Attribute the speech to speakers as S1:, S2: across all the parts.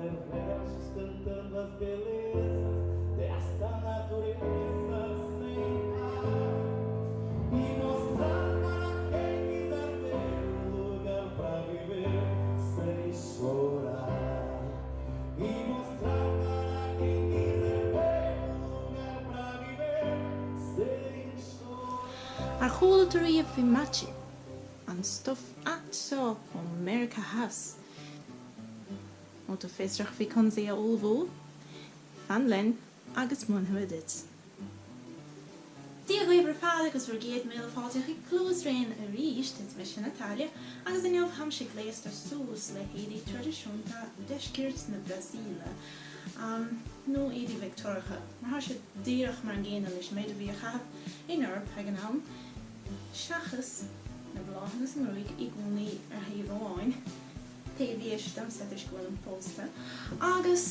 S1: fazer versos cantando as belezas desta natureza sem parar e mostrar para quem quiser ver um lugar pra viver sem chorar e mostrar para quem quiser ver um lugar pra viver sem chorar.
S2: Ar choulteoirí fi matche an stof at seo America House. Ó do féisteach fi consaí a olbhó, fan len agus munhuidit. Dia goibhar fád agus ru géad mé fáilte chu clús réin a ríist is me sin Natalia agus in neamh hamsig léist ar sús le héadí tradiisiúnta deiscirt na Brasíle. nó éadí Victoriacha, mar tha sé díreach mar an ggéanana leis méid a bhí a chahab in Eorp ag an am seachas na bláhannas an ruig i gcónaí ar thaobháin taobhíis dam setis gohfuil an pósta agus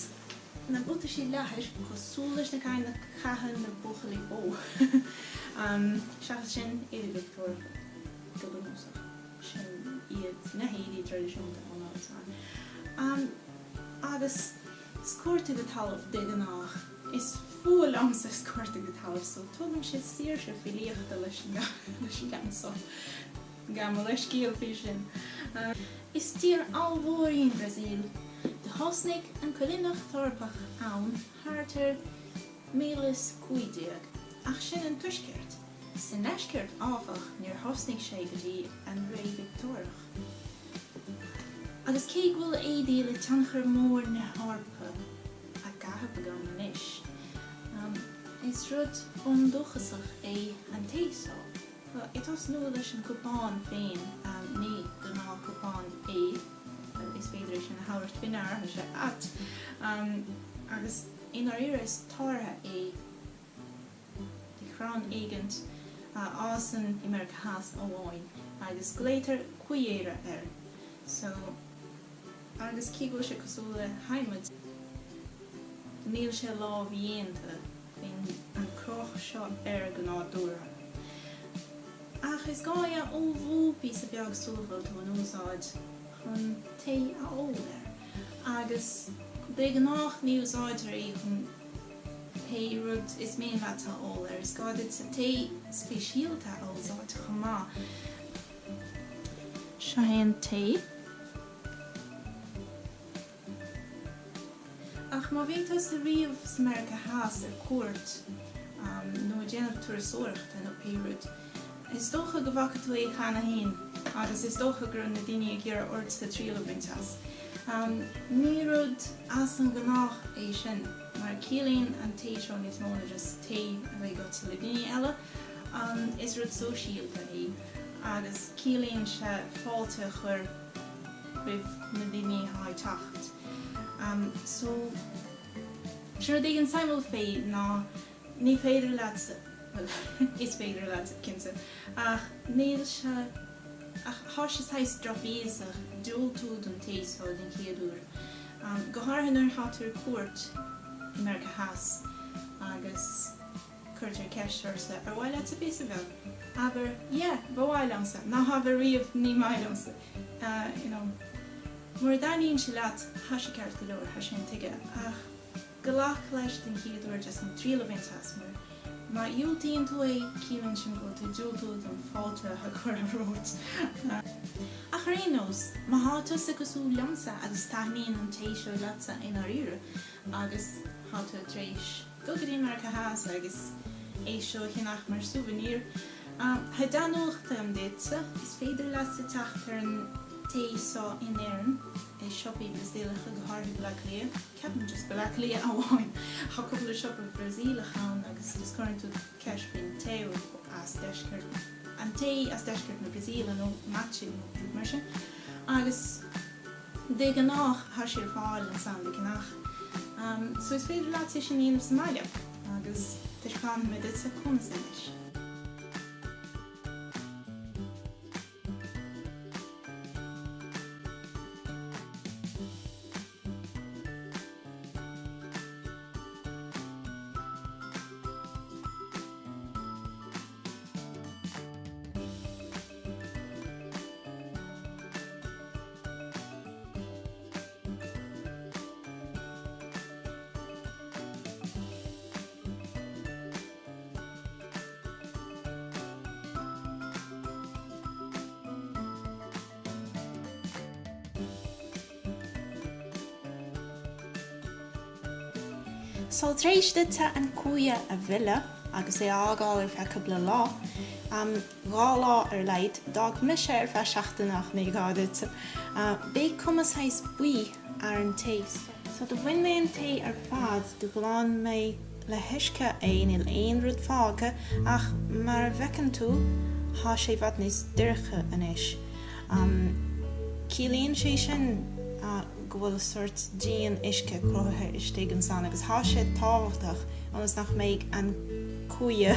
S2: na buta sí leithis go súlais na cain na caitheann na buchaí ó seachas sin éadí Victoriacha go bhúsach sin iad na héadí tradiisiúnta an átáin agus Scorta go talamh de gannách is fuail amsa scorta go talamh so tugann sé saoirse filíochta leis an gamsa gamma leis cíal fí sin. Is tír almhóirí in Brasil de hosnig an coilinach torpach ann háartar 1500 ach sin an tuisceart. San eisceart áfach níor hosnig sé go dtí an ré Victoriach. Agus cé bhfuil éadaí le teanchar mór na Harpa a gathab go manis. Is rud onduchasach é an téasá. Itas nua leis an cúpáin féin ní go ná cúpáin é is féidir sin na hairt finar se at. Agus inar ire is táirtha é de chrán éigent ásan America House óháin agus gléitar cuiéire air. So agus cígó sé cosúla haimid níl sé lá bhíonanta an croch seo ar go nádúra. Ach is gáia ó bhúpi sa beag súlbhil tú an úsáid chun té a óir. Agus de gnách ní úsáidir í chun té rud is mé bheta óir. Is gáid sa té spéisialta ósáid chumá. Seo hen té. Ach má bhíontas a riamh sa America House ar cuairt nó déanamh tuairisóireachta nó péiread. Is dócha go bhacha tú é chana hain, agus is dócha gur na daine ag gur ort sa tríola bhainteas. Ní rud as an gnách é sin, mar cílíonn an té seo níos móna just té a bheith go le daine eile, is rud sóisialta é, agus cílíonn se fáilte chur rih na daine háid tacht. So, sure they can simul fade na ní féidir leat is féidir leat kinse níl se há se sais drafíach dúltúd an téá den chéadúr. Goharhannar hátar cuat America House agus chuirtar ceir sa ar bhhaile a bí a bheith. Aber bhhaillamsa ná hafa riamh ní mailamsa. Mar daíonn se leat ha sé ceart go leir ha sin tuige ach golách leis den chéadúir just an tríola bhainteas mar dúiltaíonn tú é cílann sin go tú dúiltúd an fáilte a chur an rót. Ach réós, má hátu sa cosú leamsa agus taithníonn an téisio leatsa inar ire agus hátu tréis go go dtí America House agus é seo chinach mar souvenir. Ha danúachta am déitsa is féidir leat sa teachtar an téá in éan é siopí Brasílacha go háirtha Blacklia. Ceapan just Blacklia amháin. Tá cúpla siopa Brasílachan agus is cuireann tú ceis bhíon té as deisceart. An té as deisceart na Brasíla nó matcha nó mar sin. Agus de gnách thar sé fáil an san de gnách. So is féidir leat sin íanamh Somália agus teis plan me dit sa cúnsa leis. So tréis duite an cuia a bhile agus é ágáil ar fe cúpla lá. Gá lá ar leid dag me sé ar fe seachtainach na gá duite. Bé cumas heis buí ar an taste. So do bhain mé an ta ar fad do gláán mé le hiisce il aon rud fága ach mar a bhecin tú há sé bhad níos duirche inis. Cílíonn sé sin go bhfuil sort díon isce cruthaithe istigh an san agus há sé táhachtach anas nach méid an cuia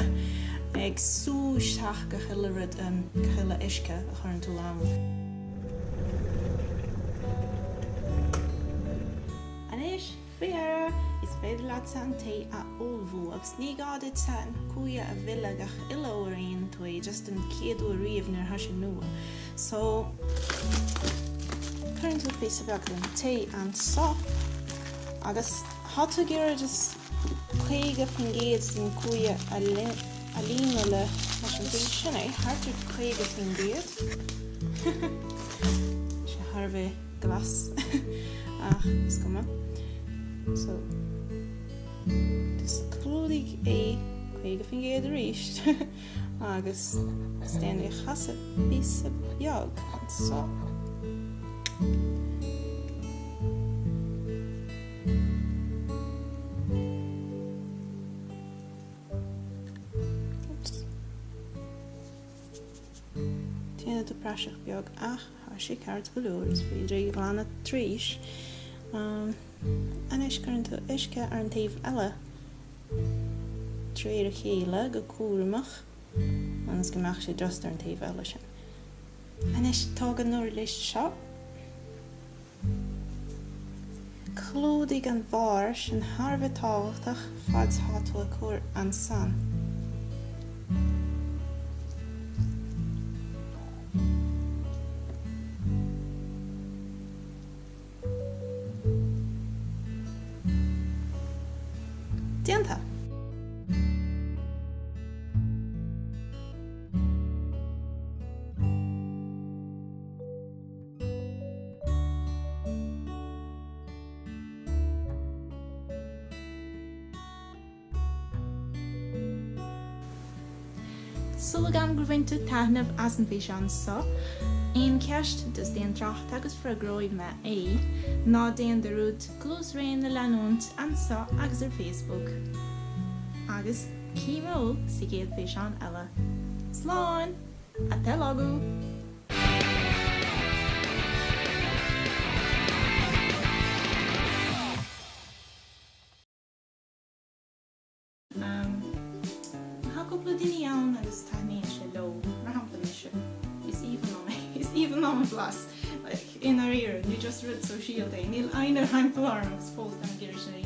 S2: ag súisteach go chuile rud an chuile isce a churann tú am. Anis fiara is féidir leat an ta a olbhú agus ní gáid an cuia a bhile gach ilóiríonn tú é just an céadú a riamh nar thoise nua. So current tú fés a bheag an ta an só agus háta gur just chuige fan géad an cuia a lína le leis an bhí sin é hátar chuige fan géad sé tharbh glas ach is goma. So dus clúdig é chuige fan géad a ríist agus stéanna chasa bís a beag an só. Téanna do praseach beag ach thar sé ceart go leor is féidir glána tríis. Anis cuireann tú isce ar an taobh eile tréir a chéile go cuaireamach agus go mbeadh sé just ar an taobh eile sin. Anis tágad nuair leis seo clúdaigh an bhar sin tharbh táhachtach fad hátal a cuair an san. Déanta. Sulligan gur bhain tú taitneamh as an bhí sean só. Aon ceist dus déon tracht agus freagróid me é ná déon de rúd glús réon na leanúint an só agus ar Facebook. Agus címó sa géad bhí sean eile. Sláin! Atá lágu! Cúpla daoine ann agus taithníonn sé leo mar hampla sin. Is even on my glass. Like in our ear, you just read social day. Níl ainar hampla arm agus fós gan gur sin